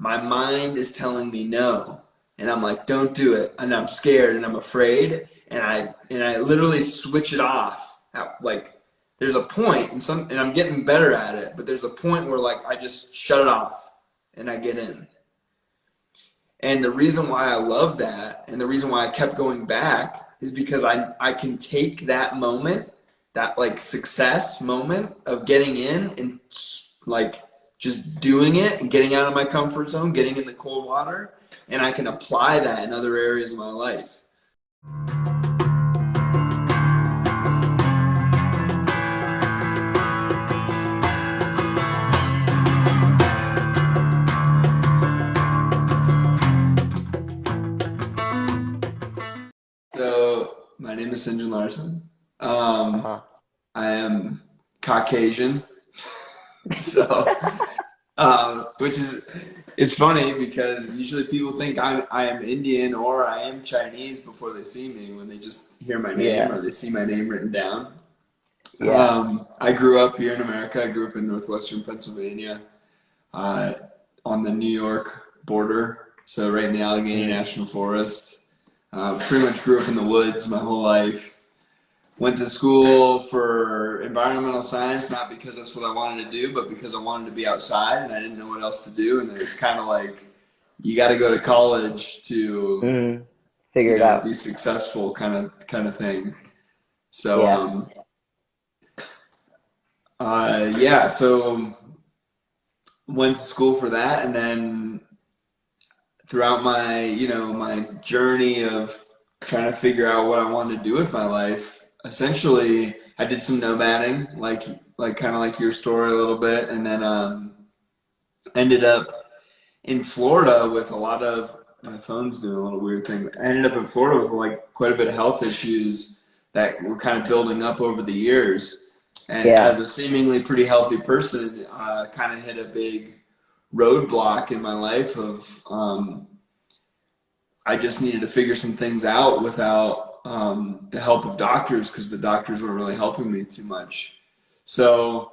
my mind is telling me no. And I'm like, don't do it. And I'm scared and I'm afraid. And I literally switch it off. Like there's a point and I'm getting better at it, but there's a point where like I just shut it off and I get in. And the reason why I love that and the reason why I kept going back is because I can take that moment, that like success moment of getting in and like just doing it and getting out of my comfort zone, getting in the cold water, and I can apply that in other areas of my life. So my name is Sinjin Larson. Uh-huh. I am Caucasian, so which is it's funny because usually people think I am Indian or I am Chinese before they see me when they just hear my name Yeah. or they see my name written down. Yeah. I grew up here in America. I grew up in northwestern Pennsylvania, uh, on the New York border, so right in the Allegheny Mm. National Forest. Pretty much grew up in the woods my whole life. Went to school for environmental science, not because that's what I wanted to do, but because I wanted to be outside and I didn't know what else to do. And it was kind of like, you got to go to college to, Mm. Figure it out. be successful kind of thing. So, Yeah. yeah, so went to school for that. And then throughout my journey of trying to figure out what I wanted to do with my life, essentially I did some nomading, like kind of like your story a little bit, and then ended up in Florida with a lot of my phone's doing a little weird thing. I ended up in Florida with like quite a bit of health issues that were kind of building up over the years. And Yeah. as a seemingly pretty healthy person, kind of hit a big roadblock in my life of I just needed to figure some things out without the help of doctors because the doctors weren't really helping me too much. So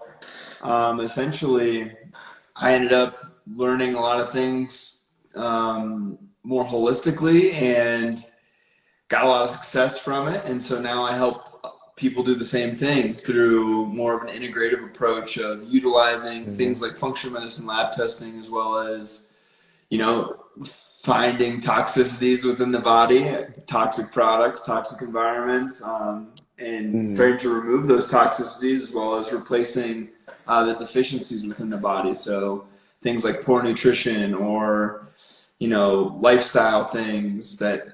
essentially, I ended up learning a lot of things more holistically and got a lot of success from it. And so now I help people do the same thing through more of an integrative approach of utilizing Hmm. things like functional medicine lab testing as well as you know, finding toxicities within the body, toxic products, toxic environments, and Hmm. starting to remove those toxicities as well as replacing the deficiencies within the body. So things like poor nutrition or, lifestyle things that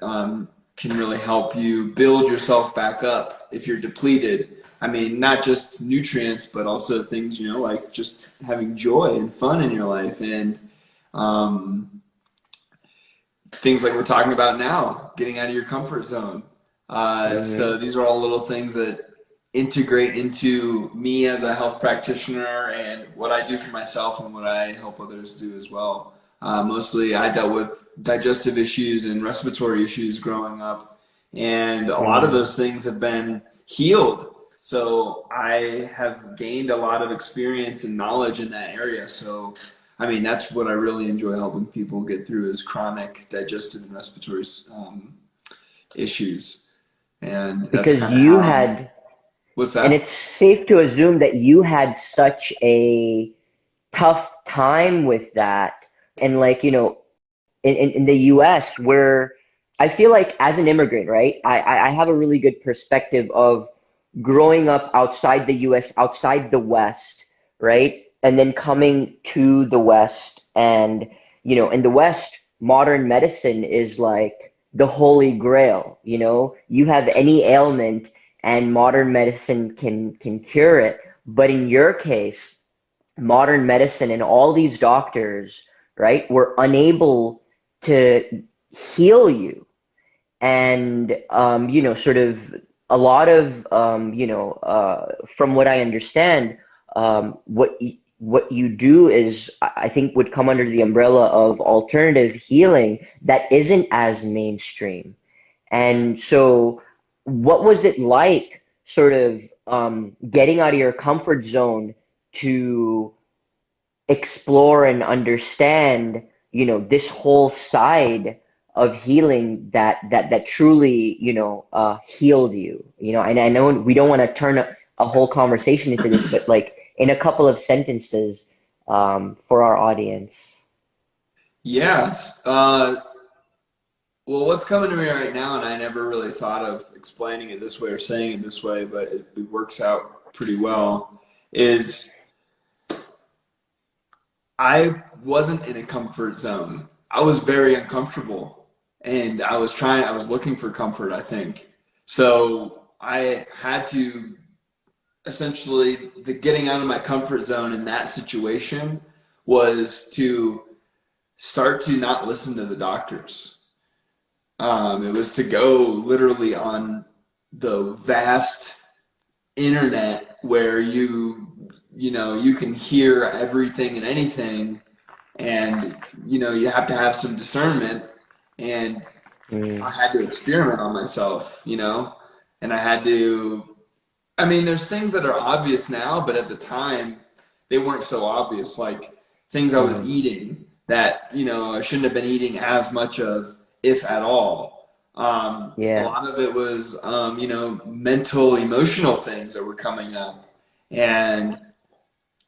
can really help you build yourself back up if you're depleted. I mean, not just nutrients, but also things, like just having joy and fun in your life. And um, things like we're talking about now, getting out of your comfort zone. So Hmm. these are all little things that integrate into me as a health practitioner and what I do for myself and what I help others do as well. Mostly I dealt with digestive issues and respiratory issues growing up, and a lot of Hmm. those things have been healed. So I have gained a lot of experience and knowledge in that area. So I mean, that's what I really enjoy helping people get through is chronic digestive and respiratory issues. And that's Because kind of you how, had, what's and that? it's safe to assume that you had such a tough time with that. And like, in the US where I feel like as an immigrant, right? I have a really good perspective of growing up outside the US, outside the West, right? And then coming to the West and in the West, modern medicine is like the holy grail, You have any ailment and modern medicine can cure it. But in your case, modern medicine and all these doctors, right, were unable to heal you. And, sort of a lot of, from what I understand, what you do is, I think, would come under the umbrella of alternative healing that isn't as mainstream. And so, what was it like, sort of, getting out of your comfort zone to explore and understand, this whole side of healing that truly, healed you, and I know we don't want to turn a whole conversation into this, but like in a couple of sentences, for our audience. Yes. Well, what's coming to me right now, and I never really thought of explaining it this way or saying it this way, but it works out pretty well, is I wasn't in a comfort zone. I was very uncomfortable, and I was looking for comfort, I think. So I had to essentially, the getting out of my comfort zone in that situation was to start to not listen to the doctors. It was to go literally on the vast internet where you can hear everything and anything, and you have to have some discernment, and I had to experiment on myself, and I had to, I mean, there's things that are obvious now, but at the time they weren't so obvious, like things I was eating that I shouldn't have been eating as much of, if at all. A Yeah. lot of it was mental, emotional things that were coming up, and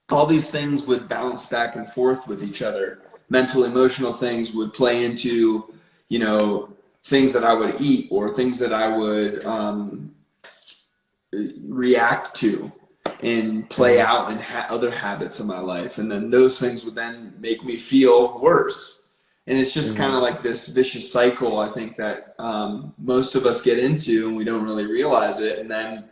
all these things would bounce back and forth with each other. Mental, emotional things would play into things that I would eat, or things that I would react to and play out in other habits of my life, and then those things would then make me feel worse, and it's just kind of like this vicious cycle, I think, that most of us get into, and we don't really realize it. And then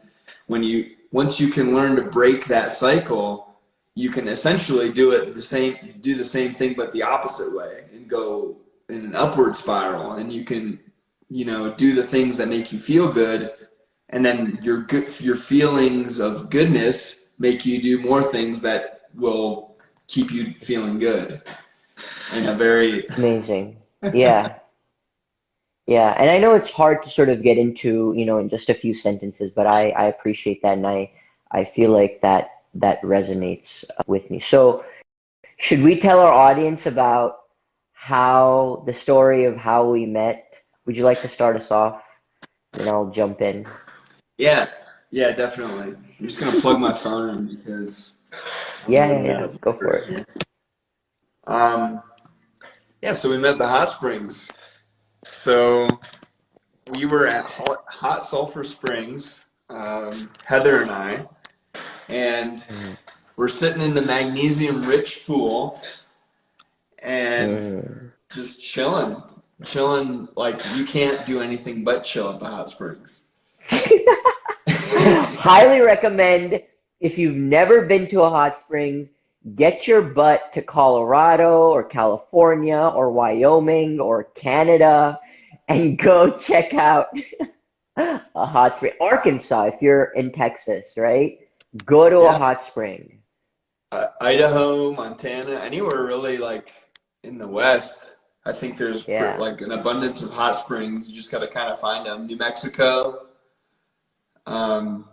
once you can learn to break that cycle, you can essentially do the same thing but the opposite way, and go in an upward spiral, and you can do the things that make you feel good, and then your feelings of goodness make you do more things that will keep you feeling good in a very Amazing. Yeah. Yeah. And I know it's hard to sort of get into, in just a few sentences, but I appreciate that. And I feel like that resonates with me. So should we tell our audience about the story of how we met? Would you like to start us off? Then I'll jump in. yeah, definitely. I'm just gonna plug my phone in because Yeah, yeah, yeah. Go for it. here. Yeah, so we met at the hot springs. So we were at Hot Sulphur Springs, Heather and I, and we're sitting in the magnesium-rich pool and just chilling. Like you can't do anything but chill at the hot springs. Highly recommend, if you've never been to a hot spring, get your butt to Colorado or California or Wyoming or Canada and go check out a hot spring. Arkansas, if you're in Texas, right? Go to a Yeah, hot spring. Idaho, Montana, anywhere really like in the West. I think there's Yeah. like an abundance of hot springs. You just got to kind of find them. New Mexico, um,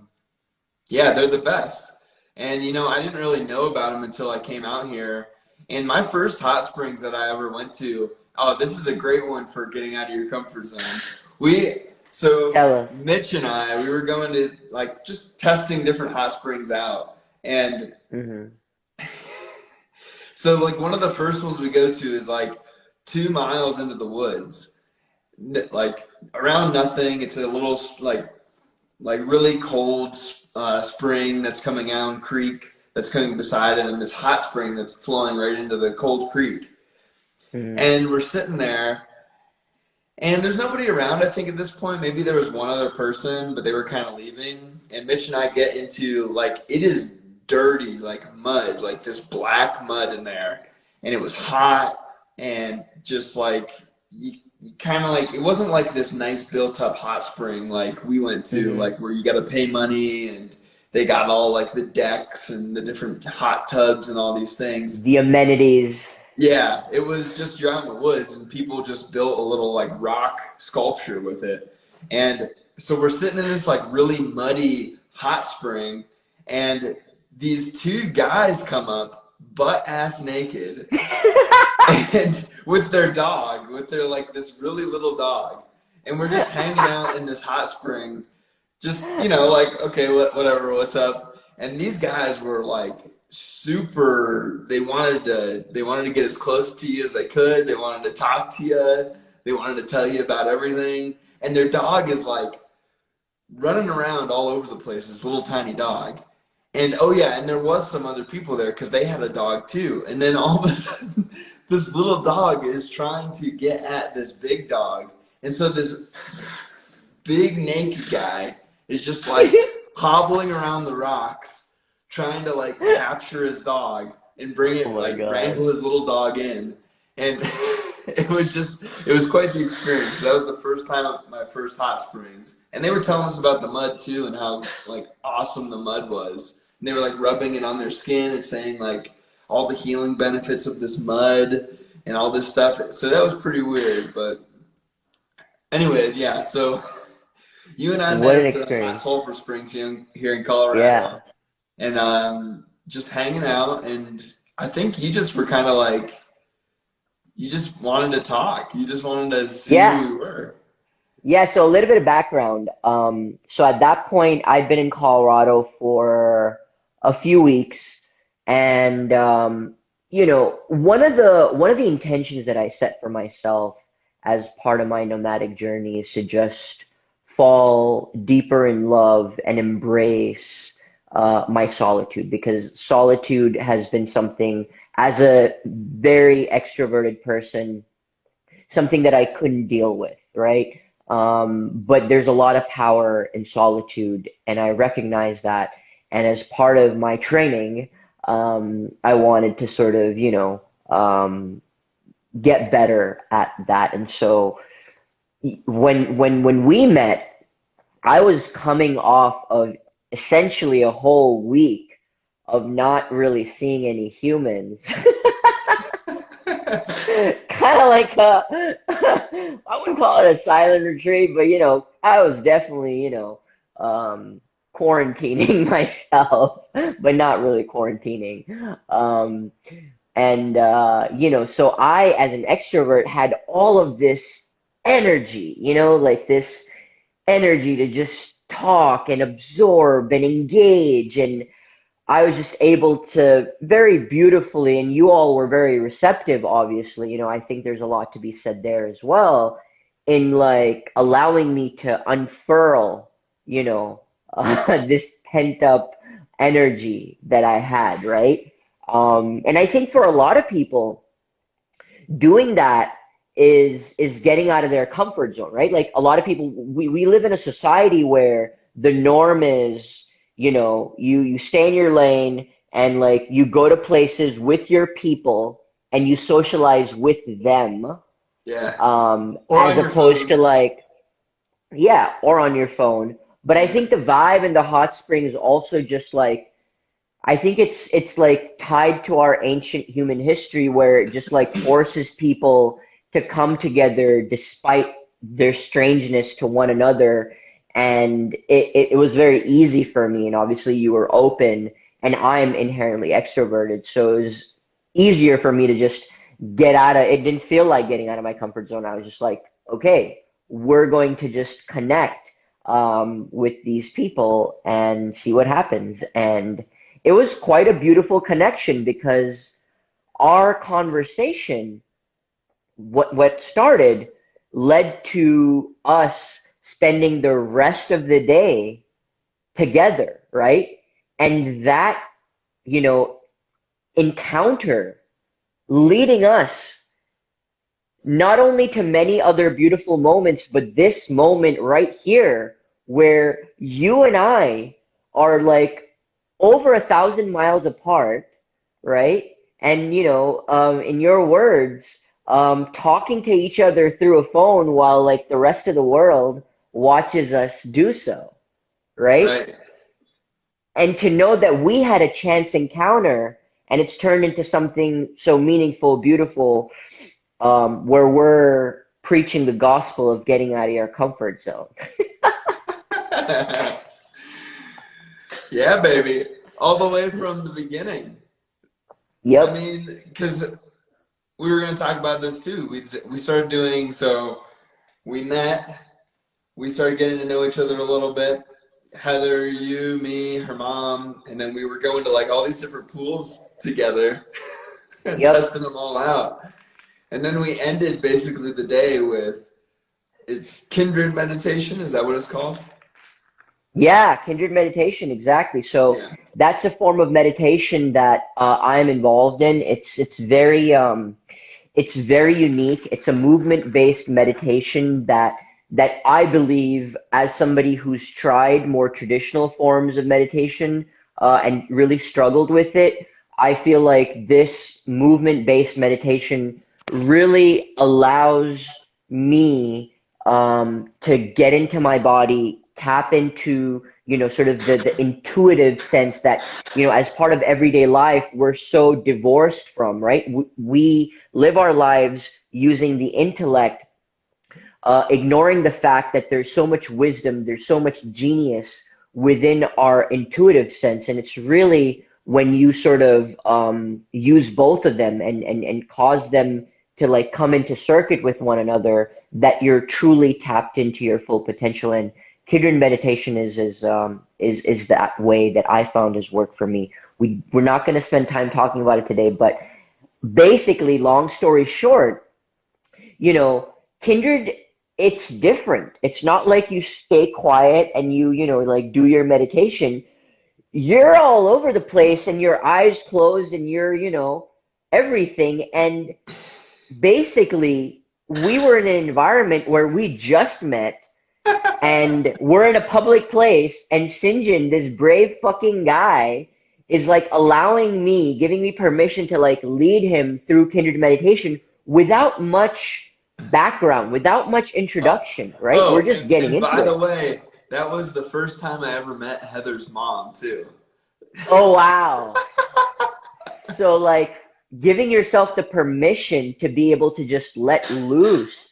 yeah, they're the best. And I didn't really know about them until I came out here. And my first hot springs that I ever went to, oh, this is a great one for getting out of your comfort zone. So Tell us. Mitch and we were going to like just testing different hot springs out. And Hmm. so like one of the first ones we go to is like 2 miles into the woods, like around nothing. It's a little like really cold spring that's coming out, creek that's coming beside it, and this hot spring that's flowing right into the cold creek. And we're sitting there, and there's nobody around, I think, at this point. Maybe there was one other person, but they were kind of leaving. And Mitch and I get into, like, it is dirty, like mud, like this black mud in there. And it was hot, and just like, you kind of like, it wasn't like this nice built up hot spring like we went to, like where you got to pay money and they got all like the decks and the different hot tubs and all these things. The amenities. Yeah, it was just, you're out in the woods and people just built a little like rock sculpture with it. And so we're sitting in this like really muddy hot spring, and these two guys come up butt ass naked and with their dog, with their like this really little dog, and we're just hanging out in this hot spring, just like okay, whatever, what's up? And these guys were like super. They wanted to get as close to you as they could. They wanted to talk to you. They wanted to tell you about everything. And their dog is like running around all over the place. This little tiny dog. And oh yeah, and there was some other people there because they had a dog too. And then all of a sudden, this little dog is trying to get at this big dog. And so this big naked guy is just like hobbling around the rocks, trying to like capture his dog and bring it, Oh my like God. wrangle his little dog in. And it was quite the experience. That was the first time of my first hot springs. And they were telling us about the mud too and how like awesome the mud was. And they were like rubbing it on their skin and saying like all the healing benefits of this mud and all this stuff. So that was pretty weird. But anyways, yeah. So you and I met What an at the hot experience. sulfur springs here in Yeah. Colorado, and just hanging out. And I think you just were kind of like you just wanted to talk. You just wanted to see who Yeah. we were. Yeah, so a little bit of background. So at that point, I'd been in Colorado for a few weeks, and one of the intentions that I set for myself as part of my nomadic journey is to just fall deeper in love and embrace my solitude, because solitude has been something, as a very extroverted person, something that I couldn't deal with, right? But there's a lot of power in solitude, and I recognize that. And as part of my training, I wanted to sort of, get better at that. And so when we met, I was coming off of essentially a whole week of not really seeing any humans. Kind of like I wouldn't call it a silent retreat, but I was definitely, quarantining myself, but not really quarantining. And so I, as an extrovert, had all of this energy, like this energy to just talk and absorb and engage. And I was just able to very beautifully, and you all were very receptive, obviously. I think there's a lot to be said there as well, in like allowing me to unfurl, this pent up energy that I had, right? And I think for a lot of people, doing that is getting out of their comfort zone, right? Like a lot of people, we live in a society where the norm is, you stay in your lane, and like you go to places with your people and you socialize with them, Yeah. Or as on your opposed to phone. like, yeah, or on your phone. But I Yeah. think the vibe in the hot springs also just like, I think it's like tied to our ancient human history, where it just like forces people to come together despite their strangeness to one another. And it was very easy for me. And obviously you were open, and I'm inherently extroverted. So it was easier for me to just get out of it. Didn't feel like getting out of my comfort zone. I was just like, okay, we're going to just connect with these people and see what happens. And it was quite a beautiful connection, because our conversation, what started, led to us spending the rest of the day together, right? And that, you know, encounter leading us not only to many other beautiful moments, but this moment right here where you and I are like over 1,000 miles apart, right? And in your words, talking to each other through a phone while like the rest of the world watches us do so, right? Right. And to know that we had a chance encounter, and it's turned into something so meaningful, beautiful, where we're preaching the gospel of getting out of your comfort zone. Yeah, baby. All the way from the beginning. I Yep. mean, because we were going to talk about this too. We started doing, so we met, we started getting to know each other a little bit. Heather, you, me, her mom, and then we were going to like all these different pools together and Yep. testing them all out. And then we ended basically the day with it's Kindred meditation. Is that what it's called? Yeah, kindred meditation, exactly. So Yeah. that's a form of meditation that I'm involved in. It's very unique. It's a movement-based meditation that I believe, as somebody who's tried more traditional forms of meditation and really struggled with it, I feel like this movement-based meditation really allows me to get into my body, tap into, sort of the intuitive sense that, as part of everyday life, we're so divorced from, right? We live our lives using the intellect, ignoring the fact that there's so much wisdom, there's so much genius within our intuitive sense. And it's really when you sort of use both of them and cause them to like come into circuit with one another that you're truly tapped into your full potential. And Kindred meditation is that way that I found has worked for me. We're not going to spend time talking about it today, but basically, long story short, Kindred, it's different. It's not like you stay quiet and like do your meditation. You're all over the place and your eyes closed and you're, everything. And basically, we were in an environment where we just met and we're in a public place and Sinjin, this brave fucking guy, is like allowing me, giving me permission to like lead him through Kindred meditation without much background, without much Oh, introduction, right? We're oh, just getting and into by the it. way, that was the first time I ever met Heather's mom too. Oh wow. So like giving yourself the permission to be able to just let loose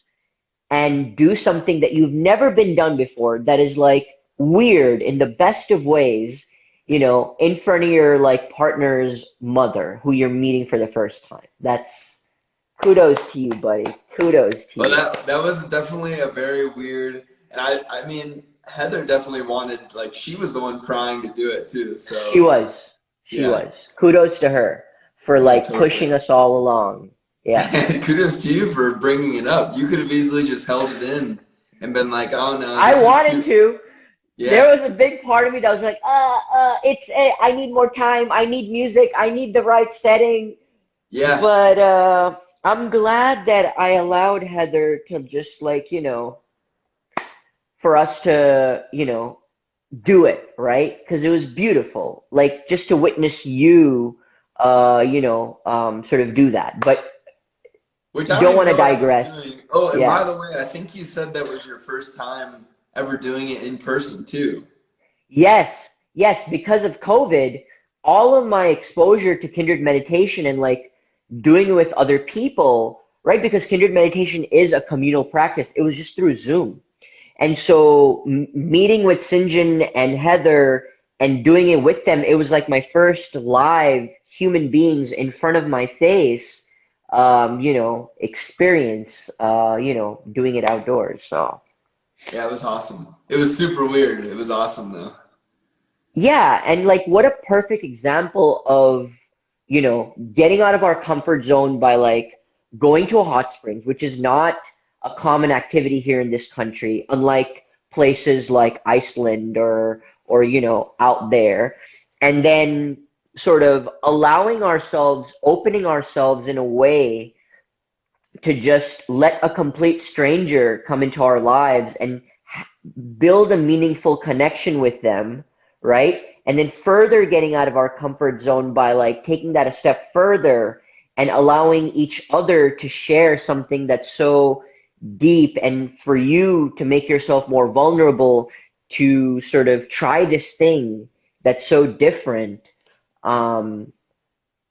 and do something that you've never been done before that is like weird in the best of ways, in front of your like partner's mother who you're meeting for the first time. That's kudos to you, buddy. Kudos to But you. that was definitely a very weird, and I mean Heather definitely wanted like she was the one trying to do it too. She So was. She yeah, was. Kudos to her for yeah, like pushing totally. us all along. Yeah. And kudos to you for bringing it up. You could have easily just held it in and been like, "Oh no, I this is wanted too." to. There Yeah, was a big part of me that was like, I need more time. I need music. I need the right setting. yeah. But I'm glad that I allowed Heather to just like, for us to, do it, right? Because it was beautiful. Like just to witness you, sort of do that. But Which I don't don't even want to know what I was digress. doing. Oh, and by Yeah. the way, I think you said that was your first time ever doing it in person too. Yes. Yes. Because of COVID, all of my exposure to Kindred meditation and like doing it with other people, right? Because Kindred meditation is a communal practice. It was just through Zoom. And so meeting with Sinjin and Heather and doing it with them, it was like my first live human beings in front of my face, experience, doing it outdoors. So Yeah, it was awesome. It was super weird. It was awesome though. yeah, and like what a perfect example of, getting out of our comfort zone by like going to a hot springs, which is not a common activity here in this country, unlike places like Iceland or out there. And then sort of allowing ourselves, opening ourselves in a way to just let a complete stranger come into our lives and build a meaningful connection with them, right? And then further getting out of our comfort zone by like taking that a step further and allowing each other to share something that's so deep and for you to make yourself more vulnerable to sort of try this thing that's so different. Um,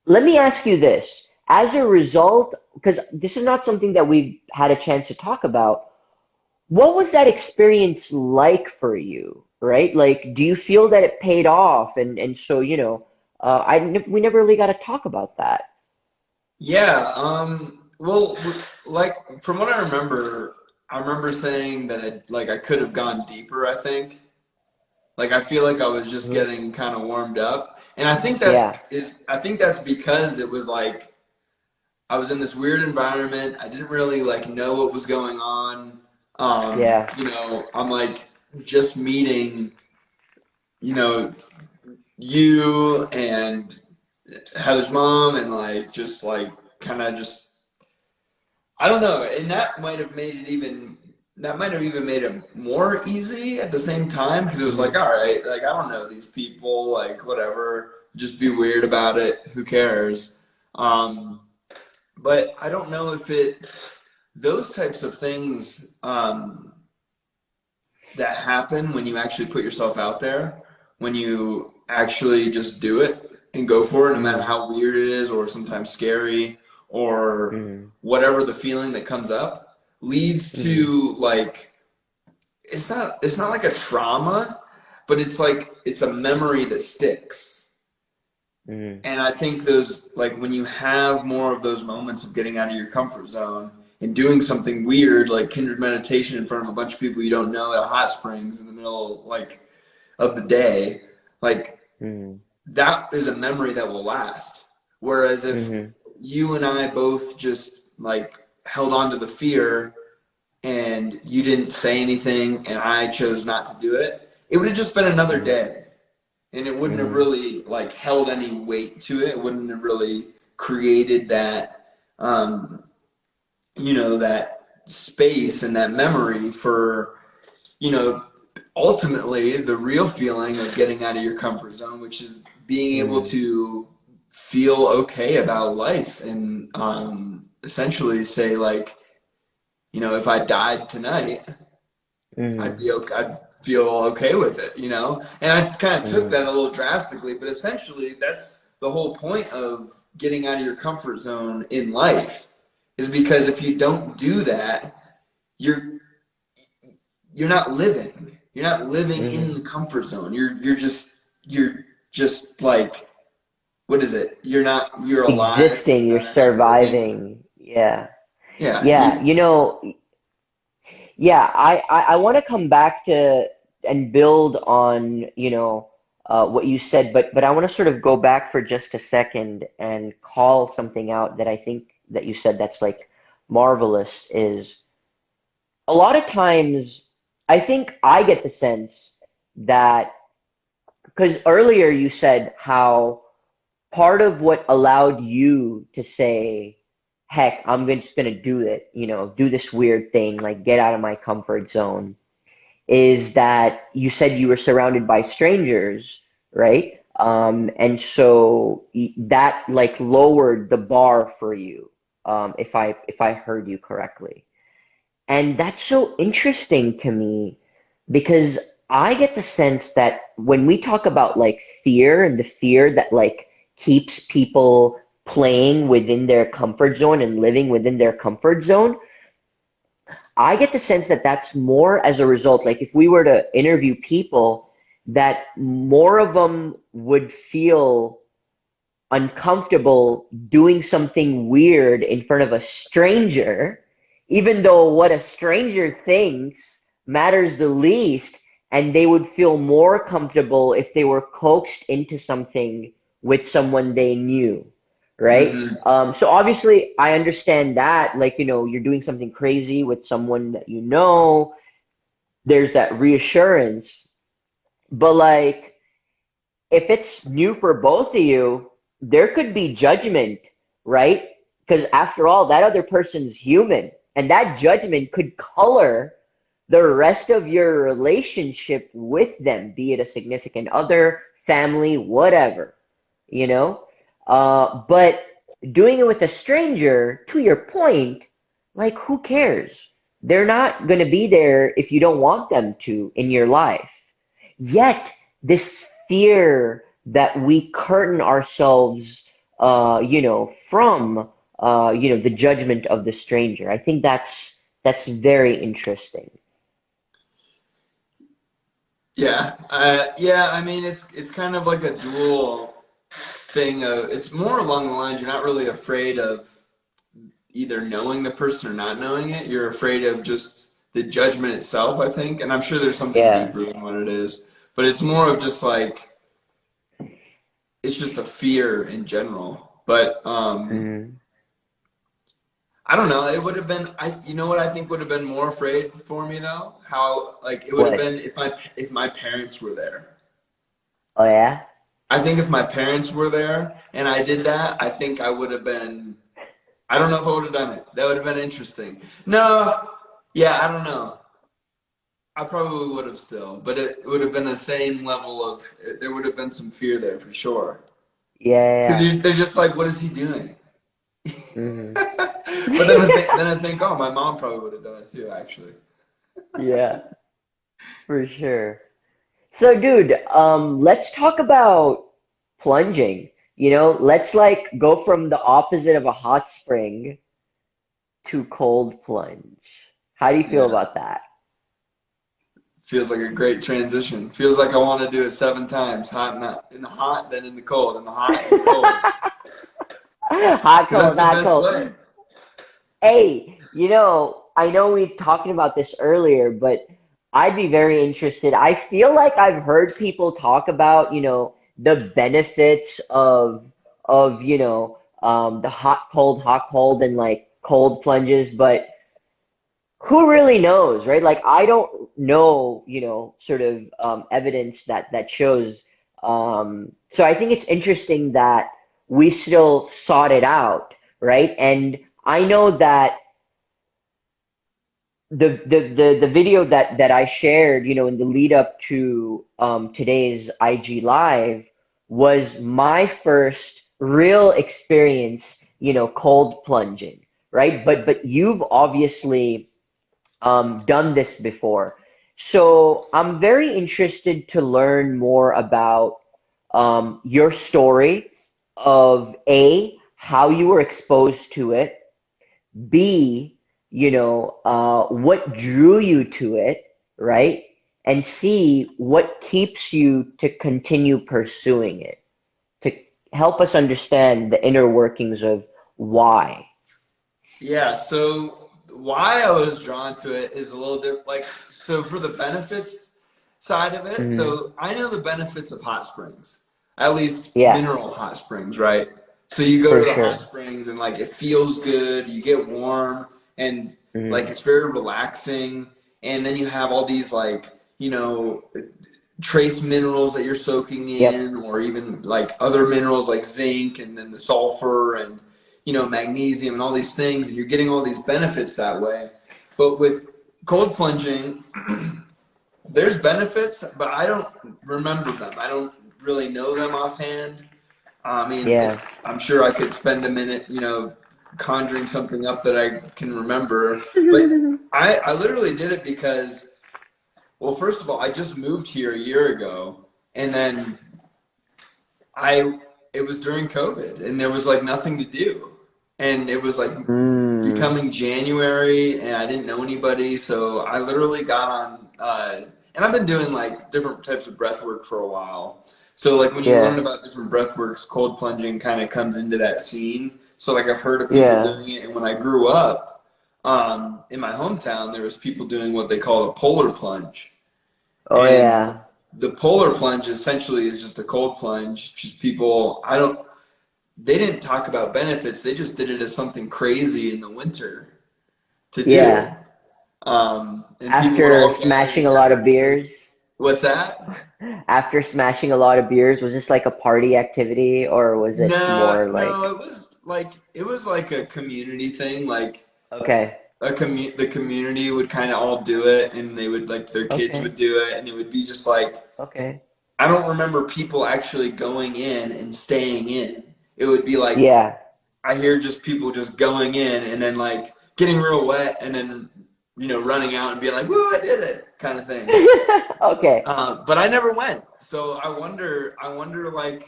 Let me ask you this. As a result, because this is not something that we've had a chance to talk about, what was that experience like for you, right? Like, do you feel that it paid off? And so, we never really got to talk about that. Yeah, Well, like from what I remember saying that I could have gone deeper, I think. Like I feel like I was just Mhm. getting kind of warmed up. And Yeah, I think that's because it was like I was in this weird environment. I didn't really like know what was going on. yeah. I'm like just meeting, you know, you and Heather's mom and like just like kind of just I don't know, and that might have even made it more easy at the same time because it was like, Mhm. all right, like I don't know these people, like whatever, just be weird about it, who cares? Um, but I don't know if those types of things that happen when you actually put yourself out there, when you actually just do it and go for it, no matter Mhm. how weird it is or sometimes scary or Mhm. whatever the feeling that comes up, leads Mhm. to like it's not like a trauma, but it's like it's a memory that sticks. Mhm. And I think those, like when you have more of those moments of getting out of your comfort zone and doing something weird, like Kindred meditation in front of a bunch of people you don't know at a hot springs in the middle, like of the day, like Mhm. that is a memory that will last. Whereas if Mhm. you and I both just like held on to the fear and you didn't say anything and I chose not to do it, it would have just been another Mhm. day and it wouldn't have Mhm. really like held any weight to it. It wouldn't have really created that that space and that memory for you know ultimately the real feeling of getting out of your comfort zone, which is being able Mhm. to feel okay about life and essentially say like if I died tonight I'd Mhm. be okay. I'd feel okay with it, And I kind of took Mhm. that a little drastically, but essentially that's the whole point of getting out of your comfort zone in life is because if you don't do that, you're you're not living. You're not living in Mhm. the comfort zone. You're just like what is it? You're alive, but Existing, you're you're not actually living. surviving. Yeah. Yeah, Yeah. Yeah, I want to come back to and build on, what you said, but I want to sort of go back for just a second and call something out that I think that you said that's like marvelous is a lot of times I think I get the sense that because earlier you said how part of what allowed you to say, heck, just gonna do it, do this weird thing, like get out of my comfort zone, is that you said you were surrounded by strangers, right? And so that like lowered the bar for you, if I heard you correctly. And that's so interesting to me because I get the sense that when we talk about like fear and the fear that like keeps people playing within their comfort zone and living within their comfort zone, I get the sense that that's more as a result. Like if we were to interview people, that more of them would feel uncomfortable doing something weird in front of a stranger, even though what a stranger thinks matters the least, and they would feel more comfortable if they were coaxed into something with someone they knew, right? hmm So obviously, I understand that, like, you're doing something crazy with someone that you know, there's that reassurance, but like, if it's new for both of you, there could be judgment, right? Because after all, that other person's human, and that judgment could color the rest of your relationship with them, be it a significant other, family, whatever, you know? But doing it with a stranger, to your point, like who cares? They're not going to be there if you don't want them to in your life. Yet, this fear that we curtain ourselves, from, the judgment of the stranger. I think that's very interesting. yeah. I mean, it's kind of like a dual thing of it's more along the lines you're not really afraid of either knowing the person or not knowing it. You're afraid of just the judgment itself, I think. And I'm sure there's something Yeah. deeper than what it is. But it's more of just like, it's just a fear in general. But Mm-hmm. I don't know. It would have been, you know what I think would have been more afraid for me though? How, like, it would have What? been if my parents were there. Oh yeah. I think if my parents were there and I did that, I think I would have been, I don't know if I would have done it. That would have been interesting. No, yeah, I don't know. I probably would have still, but it would have been the same level of, there would have been some fear there for sure. Yeah. Because they're just like, what is he doing? Mm-hmm. But then I think, oh, my mom probably would have done it too, actually. Yeah, for sure. So, dude, let's talk about plunging. Let's like go from the opposite of a hot spring to cold plunge. How do you feel Yeah, about that? feels like a great transition. Feels like I want to do it 7 times, hot and in the hot, then in the cold, in the hot and the cold, Hot, because that's cold, the hot, best cold. way. Hey, I know we talking about this earlier, but I'd be very interested. I feel like I've heard people talk about, the benefits of, the hot, cold, and like cold plunges, but who really knows, right? Like I don't know, sort of evidence that shows. So I think it's interesting that we still sought it out, right? And I know that the video that I shared, in the lead up to today's IG live was my first real experience, cold plunging, right? But you've obviously done this before. So I'm very interested to learn more about your story of A, how you were exposed to it, B, what drew you to it, right? And C, what keeps you to continue pursuing it, to help us understand the inner workings of why. Yeah, so why I was drawn to it is a little different. Like, so for the benefits side of it, Hmm. so I know the benefits of hot springs, at least Yeah, mineral hot springs, right? So you go for to the hot sure. springs and like it feels good, you get warm, and like Hmm. it's very relaxing. And then you have all these like, trace minerals that you're soaking Yep. in, or even like other minerals like zinc and then the sulfur and magnesium and all these things, and you're getting all these benefits that way. But with cold plunging, there's benefits, but I don't remember them. I don't really know them offhand. I mean, if Yeah. I'm sure I could spend a minute, conjuring something up that I can remember. But I literally did it because, well, first of all, I just moved here a year ago, and then I it was during COVID, and there was like nothing to do, and it was like Mm, becoming January, and I didn't know anybody, so I literally got on. And I've been doing like different types of breath work for a while. So like when you learn yeah. about different breath works, cold plunging kind of comes into that scene. So like I've heard of people Yeah. doing it, and when I grew up, in my hometown, there was people doing what they call a polar plunge. Oh And yeah. the polar plunge essentially is just a cold plunge. Just people, they didn't talk about benefits. They just did it as something crazy in the winter to do. Yeah. And people would After all gather smashing a lot of together. beers, What's that? after smashing a lot of beers, was this like a party activity or was it No, more no, like, it was like a community thing. Like okay, the community would kind of all do it, and they would like their kids would okay, do it, and it would be just like okay. I don't remember people actually going in and staying in. It would be like Yeah. I hear just people just going in and then like getting real wet and then running out and being like, "Woo, I did it," kind of thing. Okay. But I never went, so I wonder like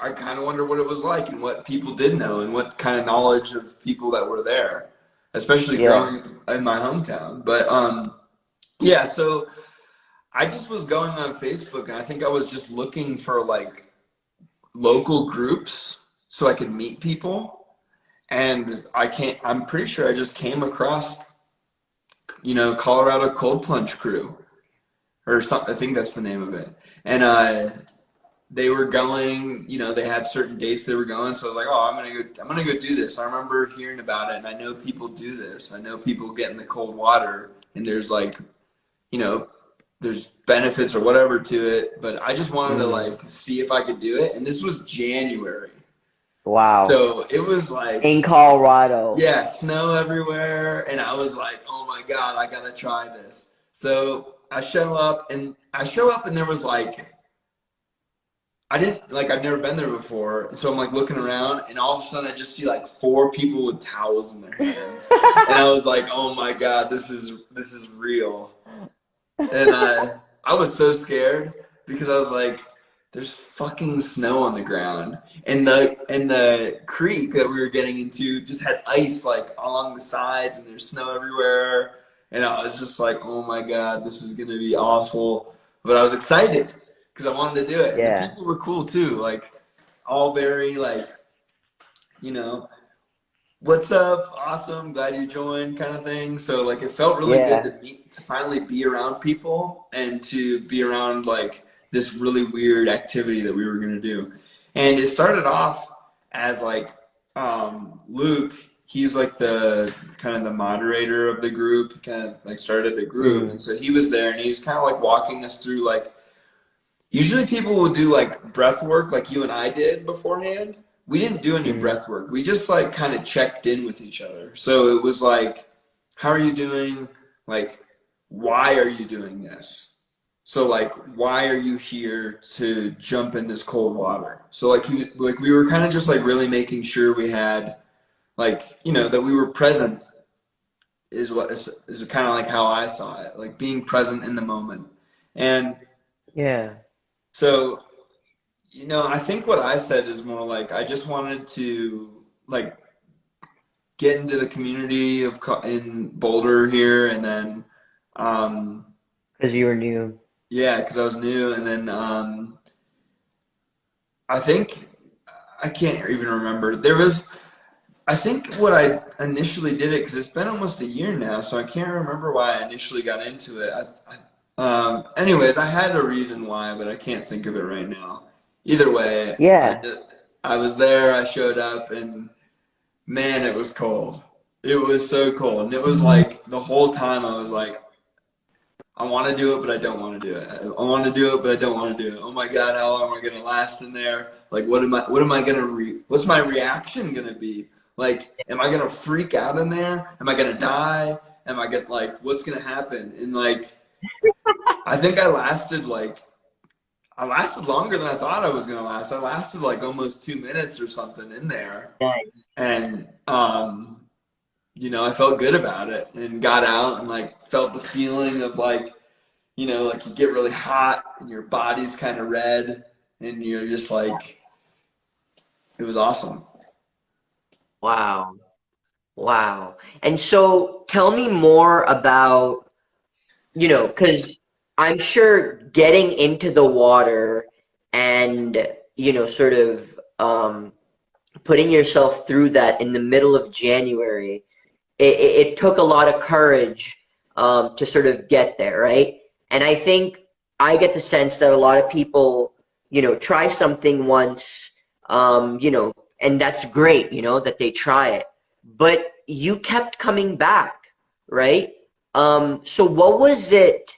I kind of wonder what it was like and what people did know and what kind of knowledge of people that were there, especially Yeah. growing in my hometown. But yeah, so I just was going on Facebook and I think I was just looking for like local groups so I could meet people. And I'm pretty sure I just came across, Colorado Cold Plunge Crew or something. I think that's the name of it. And they were going, they had certain dates they were going. So I was like, oh, I'm gonna go do this. I remember hearing about it, and I know people do this. I know people get in the cold water, and there's like, you know, there's benefits or whatever to it. But I just wanted to Mm. like see if I could do it. And this was January. Wow. So it was like, In Colorado. yeah, snow everywhere. And I was like, oh my God, I gotta try this. So I show up and there was like, I didn't like, I've never been there before. So I'm like looking around and all of a sudden I just see like four people with towels in their hands. And I was like, oh my God, this is real. And I was so scared because I was like, there's fucking snow on the ground. And the creek that we were getting into just had ice like along the sides and there's snow everywhere. And I was just like, oh my God, this is gonna be awful. But I was excited because I wanted to do it. And the Yeah. people were cool too, like all very like, you know, what's up? Awesome, glad you joined, kind of thing. So like it felt really good Yeah. to finally be around people and to be around like this really weird activity that we were gonna do. And it started off as like Luke, he's like the kind of the moderator of the group, he kind of like started the group. And Mm. so he was there and he's kind of like walking us through like usually people will do like breath work like you and I did beforehand. We didn't do any Mm. breath work. We just like kind of checked in with each other. So it was like, how are you doing? Like, why are you doing this? So like, why are you here to jump in this cold water? So like we were kind of just like really making sure we had like, that we were present is kind of like how I saw it, like being present in the moment. And Yeah. so I think what I said is more like I just wanted to like get into the community in Boulder here, and then Because you were new. yeah, because I was new, and then I think I can't even remember. I think what I initially did it because it's been almost a year now, so I can't remember why I initially got into it. Anyways, I had a reason why, but I can't think of it right now. Either way, Yeah. I was there, I showed up, and man, it was cold. It was so cold. And it was like the whole time I was like, I want to do it, but I don't want to do it. I want to do it, but I don't want to do it. Oh my God, how long am I going to last in there? Like, what am I going to what's my reaction going to be? Like, am I going to freak out in there? Am I going to die? Am I going to, like, what's going to happen? And like, I think I lasted longer than I thought I was going to last. I lasted like almost 2 minutes or something in there. Nice. And, I felt good about it and got out and like felt the feeling of like, like you get really hot and your body's kind of red and you're just like, it was awesome. Wow. Wow. And so tell me more about, because I'm sure getting into the water and, sort of putting yourself through that in the middle of January, it took a lot of courage to sort of get there, right? And I think I get the sense that a lot of people, try something once, and that's great, that they try it. But you kept coming back, right? So what was it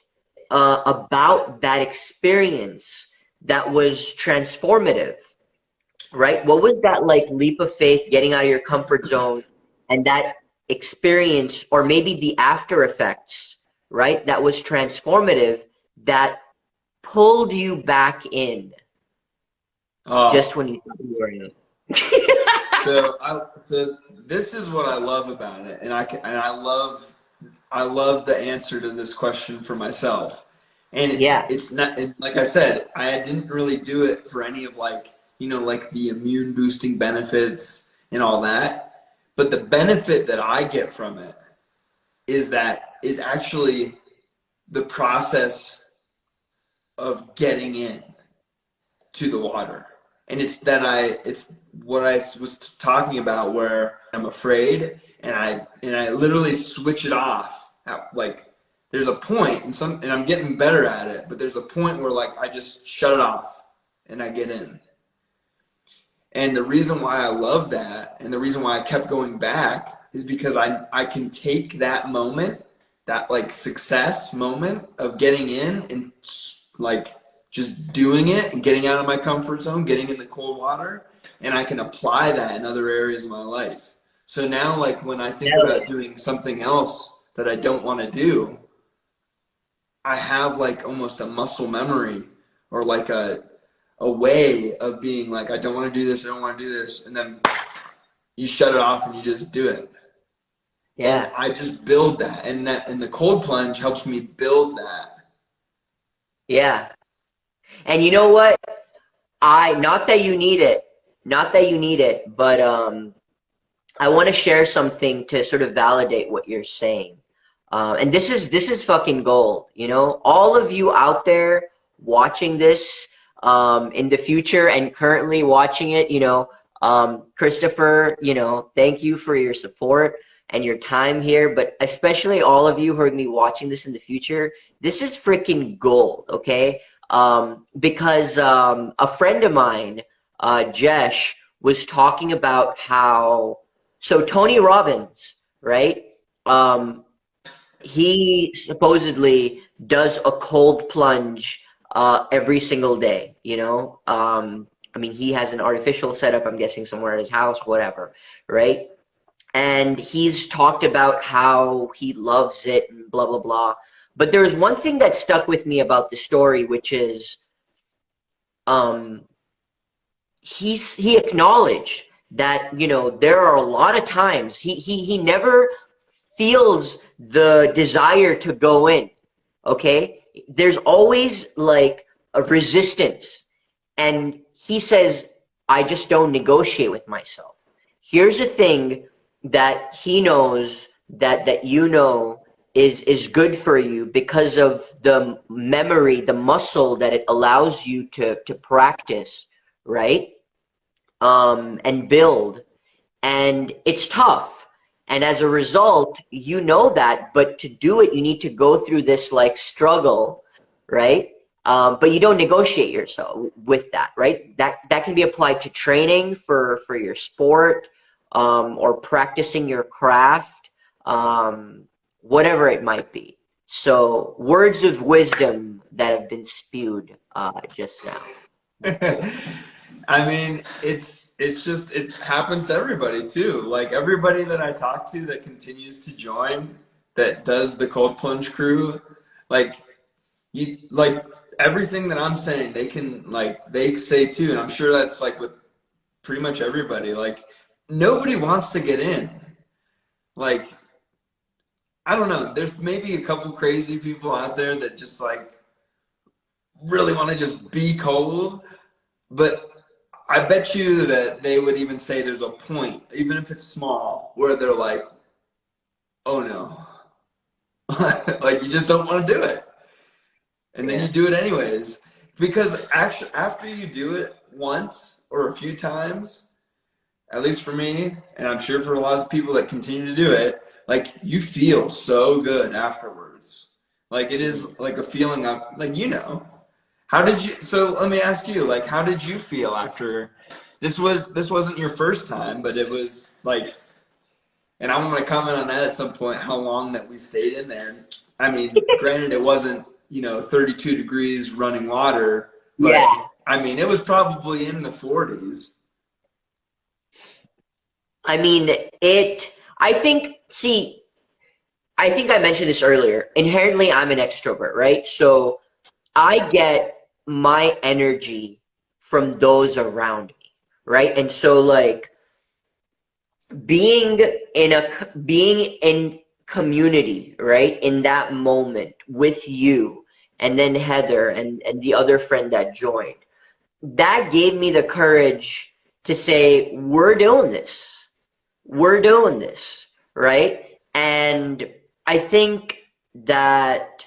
about that experience that was transformative, right? What was that like leap of faith, getting out of your comfort zone, and that experience, or maybe the after effects, right? That was transformative, that pulled you back in just Oh, when you thought you were in. so this is what I love about it. And I love the answer to this question for myself. And Yeah. it's not, and like I said, I didn't really do it for any of like, like the immune boosting benefits and all that. But the benefit that I get from it is actually the process of getting in to the water. And it's what I was talking about, where I'm afraid and I literally switch it off. Like there's a point, and I'm getting better at it, but there's a point where like I just shut it off and I get in. And the reason why I love that, and the reason why I kept going back, is because I can take that moment, that like success moment of getting in and like just doing it and getting out of my comfort zone, getting in the cold water, and I can apply that in other areas of my life. So now, like when I think about doing something else that I don't want to do, I have like almost a muscle memory, or like a way of being like, I don't want to do this, I don't want to do this, and then you shut it off and you just do it. Yeah. And I just build that, and the cold plunge helps me build that. Yeah. And you know what? Not that you need it, but I want to share something to sort of validate what you're saying. And this is fucking gold, you know? All of you out there watching this in the future and currently watching it, you know, Christopher, you know, thank you for your support and your time here, but especially all of you who are going to be watching this in the future, this is freaking gold, okay? Because a friend of mine, Jesh, was talking about how, so Tony Robbins, right? He supposedly does a cold plunge every single day, you know? I mean, he has an artificial setup, I'm guessing somewhere at his house, whatever, right? And he's talked about how he loves it and blah, blah, blah. But there's one thing that stuck with me about the story, which is he acknowledged that, you know, there are a lot of times he never feels the desire to go in, okay? There's always like a resistance. And he says, I just don't negotiate with myself. Here's a thing that he knows that you know is good for you because of the memory, the muscle that it allows you to practice, right? And build. And it's tough. And as a result, you know that, but to do it, you need to go through this like struggle, right? But you don't negotiate yourself with that, right? That can be applied to training for your sport, or practicing your craft, whatever it might be. So words of wisdom that have been spewed just now. I mean, it's just, it happens to everybody too. Like everybody that I talk to that continues to join, that does the cold plunge crew, like everything that I'm saying, they say too, and I'm sure that's like with pretty much everybody. Like nobody wants to get in. Like, I don't know. There's maybe a couple crazy people out there that just like really want to just be cold, but I bet you that they would even say there's a point, even if it's small, where they're like, oh no. Like you just don't want to do it. And then you do it anyways. Because actually, after you do it once or a few times, at least for me, and I'm sure for a lot of people that continue to do it, like you feel so good afterwards. Like it is like a feeling of, like, you know. So let me ask you, like, how did you feel after, this wasn't your first time, but it was like, and I want to comment on that at some point, how long that we stayed in there. I mean, granted it wasn't, you know, 32 degrees running water, but Yeah. I mean, it was probably in the 40s. I mean, I think I mentioned this earlier. Inherently, I'm an extrovert, right? So I get my energy from those around me, right? And so like being in community, right? In that moment with you and then Heather and the other friend that joined, that gave me the courage to say, we're doing this. We're doing this, right? And I think that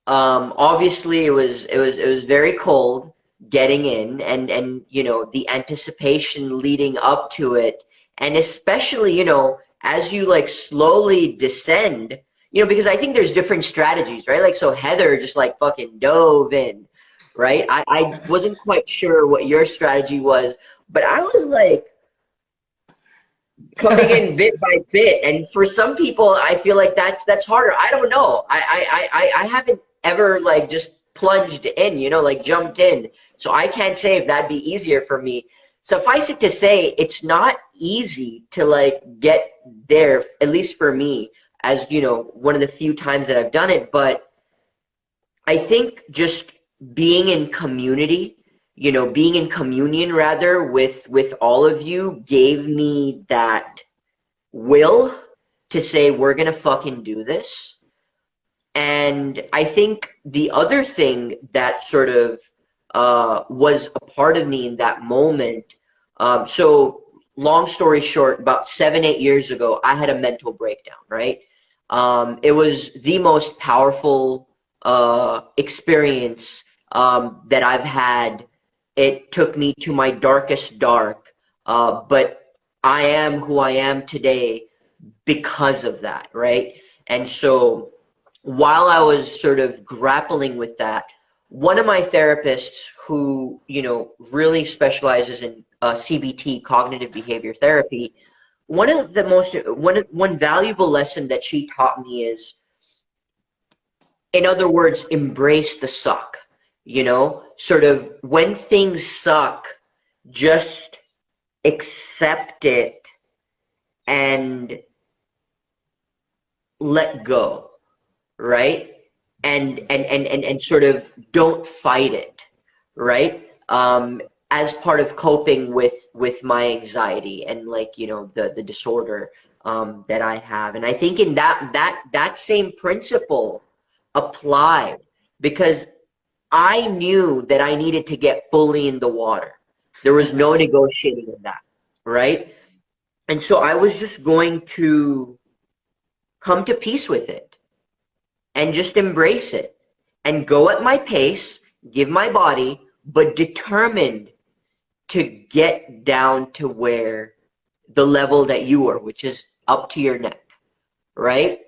obviously it was very cold getting in, and you know, the anticipation leading up to it, and especially, you know, as you like slowly descend, you know, because I think there's different strategies, right? Like, so Heather just like fucking dove in, right? I wasn't quite sure what your strategy was, but I was like coming in bit by bit, and for some people I feel like that's harder. I don't know. I haven't ever like just plunged in, you know, like jumped in, so I can't say if that'd be easier for me. Suffice it to say, it's not easy to like get there, at least for me, as you know, one of the few times that I've done it. But I think just being in community, you know, being in communion rather with all of you gave me that will to say we're gonna fucking do this. And I think the other thing that sort of was a part of me in that moment. So long story short, about 7, 8 years ago, I had a mental breakdown. Right, it was the most powerful experience that I've had. It took me to my darkest dark, but I am who I am today because of that, right? And so while I was sort of grappling with that, one of my therapists who, you know, really specializes in CBT, cognitive behavior therapy, one valuable lesson that she taught me is, in other words, embrace the suck. You know, sort of when things suck, just accept it and let go, right? And sort of don't fight it, right? As part of coping with my anxiety and, like, you know, the disorder that I have. And I think in that same principle applied, because I knew that I needed to get fully in the water. There was no negotiating with that, right? And so I was just going to come to peace with it and just embrace it and go at my pace, give my body, but determined to get down to where the level that you are, which is up to your neck, right?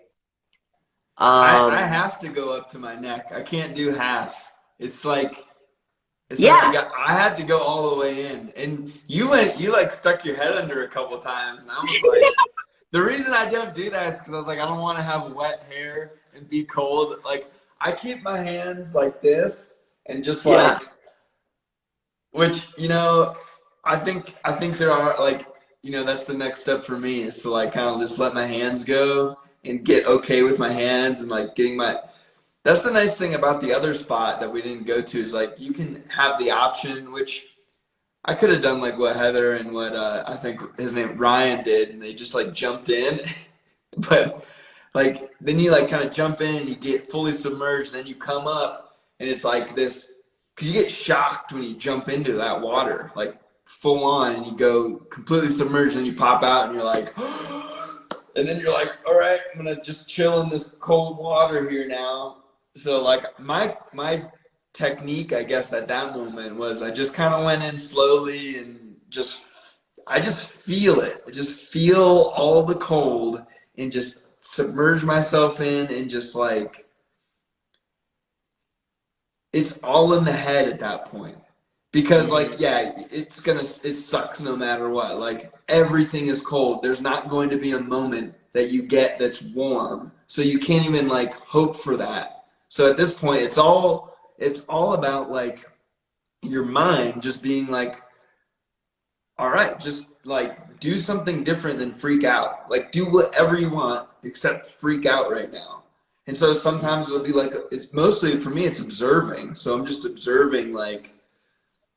I have to go up to my neck. I can't do half. It's like Yeah. I had to go all the way in, and you like stuck your head under a couple times, and I was like, the reason I don't do that is because I was like, I don't want to have wet hair and be cold. Like, I keep my hands like this and just Yeah. like, which, you know, I think there are, like, you know, that's the next step for me, is to like kind of just let my hands go and get okay with my hands, and like getting my. That's the nice thing about the other spot that we didn't go to, is like you can have the option, which I could have done, like what Heather and what I think his name Ryan did, and they just like jumped in, but like then you like kind of jump in and you get fully submerged, then you come up and it's like this, because you get shocked when you jump into that water, like full on, and you go completely submerged, and you pop out and you're like, and then you're like, all right, I'm gonna just chill in this cold water here now. So like my technique, I guess, at that moment was I just kind of went in slowly and I just feel it. I just feel all the cold and just submerge myself in, and just like it's all in the head at that point. Because like, yeah, it sucks no matter what. Like, everything is cold. There's not going to be a moment that you get that's warm. So you can't even like hope for that. So at this point, it's all about like your mind just being like, all right, just like do something different than freak out. Like, do whatever you want except freak out right now. And so sometimes it'll be like, it's mostly for me, it's observing. So I'm just observing, like,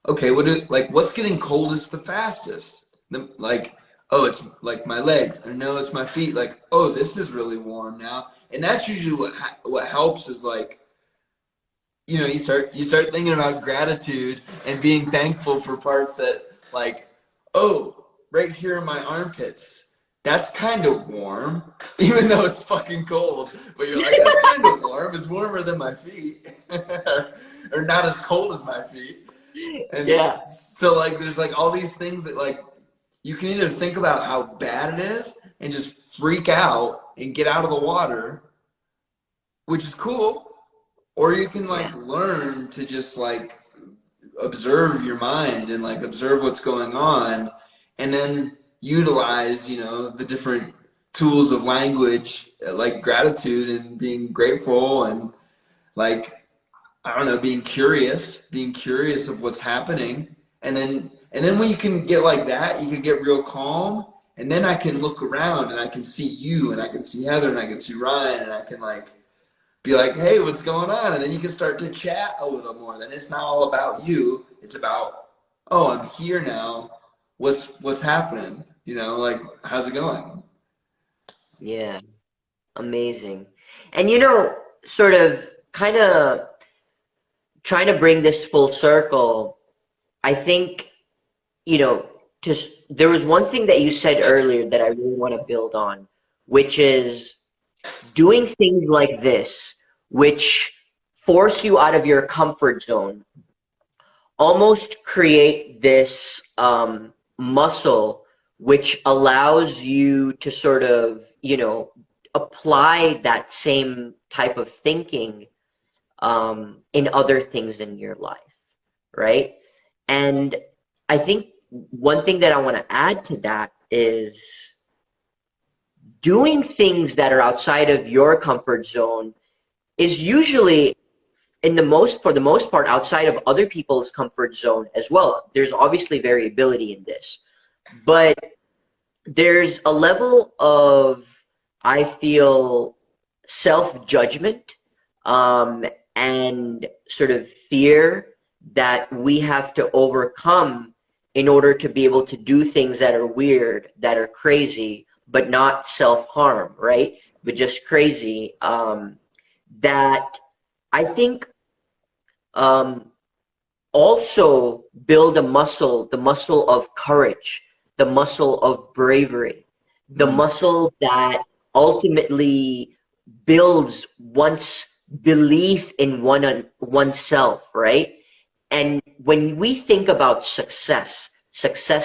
okay, what's getting coldest the fastest? Like, oh, it's like my legs. Or no, it's my feet. Like, oh, this is really warm now. And that's usually what helps, is like, you know, you start thinking about gratitude and being thankful for parts that, like, oh, right here in my armpits, that's kind of warm, even though it's fucking cold. But you're like, that's kind of warm. It's warmer than my feet, or not as cold as my feet. And Yeah. so like there's like all these things that like you can either think about how bad it is and just freak out and get out of the water, which is cool, or you can Yeah. like learn to just like observe your mind and like observe what's going on and then utilize, you know, the different tools of language like gratitude and being grateful and like I don't know, being curious of what's happening. And then when you can get like that, you can get real calm. And then I can look around and I can see you and I can see Heather and I can see Ryan and I can like be like, hey, what's going on? And then you can start to chat a little more. Then it's not all about you. It's about, oh, I'm here now. What's happening? You know, like how's it going? Yeah. Amazing. And you know, sort of kind of trying to bring this full circle, I think, you know, just there was one thing that you said earlier that I really want to build on, which is doing things like this, which force you out of your comfort zone, almost create this muscle which allows you to sort of, you know, apply that same type of thinking in other things in your life, right? And I think one thing that I want to add to that is doing things that are outside of your comfort zone is usually for the most part outside of other people's comfort zone as well. There's obviously variability in this, but there's a level of, I feel, self-judgment and sort of fear that we have to overcome in order to be able to do things that are weird, that are crazy, but not self-harm, right? But just crazy. That I think also build a muscle, the muscle of courage, the muscle of bravery, the Mm. muscle that ultimately builds one's belief in oneself, right? And when we think about success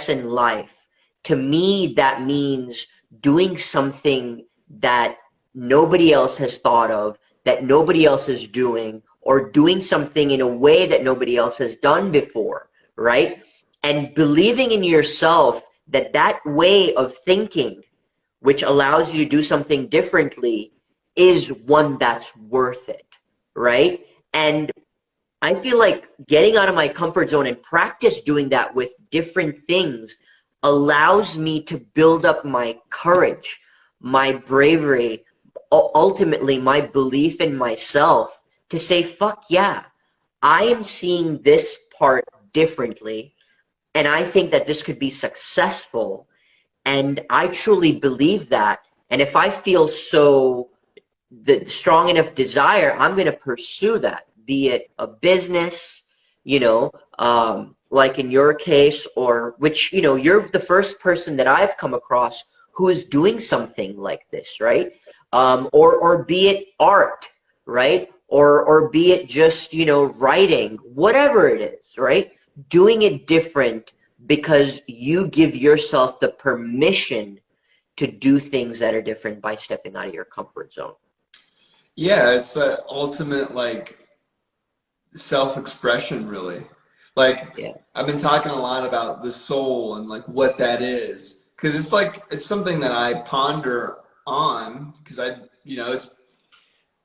in life, to me, that means doing something that nobody else has thought of, that nobody else is doing, or doing something in a way that nobody else has done before, right? And believing in yourself that that way of thinking, which allows you to do something differently, is one that's worth it, right? And I feel like getting out of my comfort zone and practice doing that with different things allows me to build up my courage, my bravery, ultimately my belief in myself to say, fuck yeah, I am seeing this part differently. And I think that this could be successful. And I truly believe that. And if I feel the strong enough desire, I'm going to pursue that, be it a business, you know, like in your case, or which, you know, you're the first person that I've come across who is doing something like this, right? Or be it art, right? Or be it just, you know, writing, whatever it is, right? Doing it different because you give yourself the permission to do things that are different by stepping out of your comfort zone. Yeah, it's that ultimate like self-expression really. Like Yeah. I've been talking a lot about the soul and like what that is because it's like it's something that I ponder on because I you know it's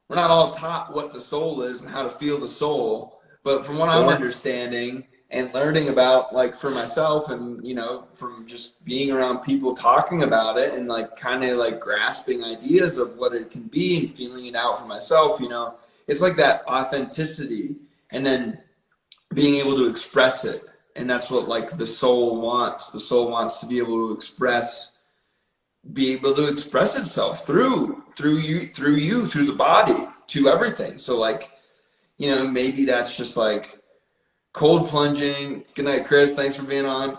we're not all taught what the soul is and how to feel the soul, but from what I'm Yeah. understanding and learning about like for myself and you know from just being around people talking about it and like kind of like grasping ideas of what it can be and feeling it out for myself, you know, it's like that authenticity and then being able to express it. And that's what like the soul wants. The soul wants to be able to be able to express itself through the body, to everything. So like, you know, maybe that's just like cold plunging. Good night, Chris. Thanks for being on.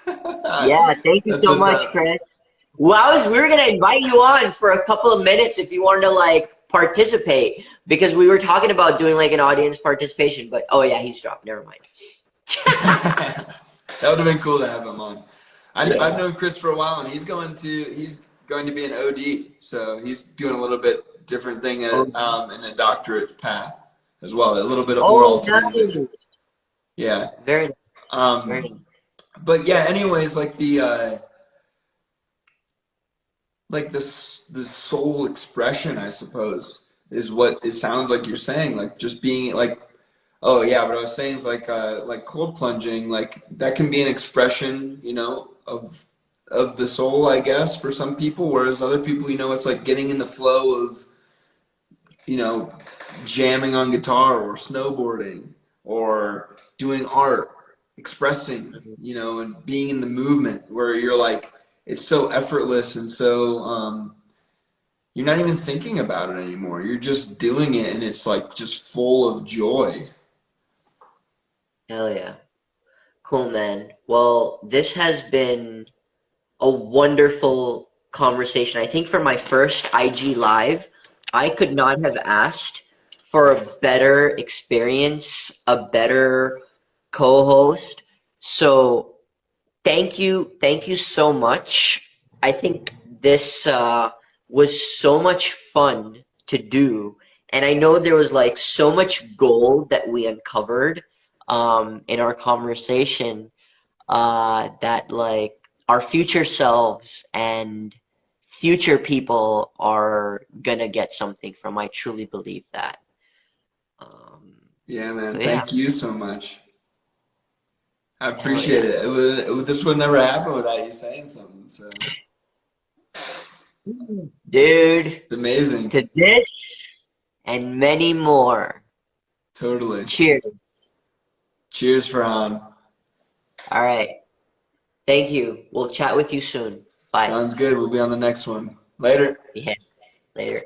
Yeah. Thank you That's so what's much, up. Chris. Well, we were gonna invite you on for a couple of minutes if you wanted to like participate because we were talking about doing like an audience participation, but oh yeah, he's dropped. Never mind. That would have been cool to have him on. I've Yeah. known Chris for a while, and he's going to be an OD, so he's doing a little bit different thing Oh, in a doctorate path as well, a little bit more oh, alternative. nice. Yeah. Very, very Um, nice. but yeah, anyways, like like the soul expression, I suppose, is what it sounds like you're saying. Like just being like, oh yeah, what I was saying is like cold plunging, like that can be an expression, of the soul, I guess, for some people. Whereas other people, it's like getting in the flow of, you know, jamming on guitar or snowboarding or doing art, expressing, and being in the movement where you're like, it's so effortless and so, you're not even thinking about it anymore. You're just doing it and it's like just full of joy. Hell yeah. Cool, man. Well, this has been a wonderful conversation. I think for my first IG Live, I could not have asked for a better experience, a better co-host. So thank you so much. I think this was so much fun to do, and I know there was like so much gold that we uncovered in our conversation that like our future selves and future people are gonna get something from. I truly believe that. Um, Yeah, so man. yeah, Thank you so much. I hell appreciate yeah, it. This would never happen without you saying something. So dude. it's amazing. To this and many more. Totally. Cheers. Cheers, Farhan. All right. Thank you. We'll chat with you soon. Bye. Sounds good. We'll be on the next one. Later. Yeah. Later.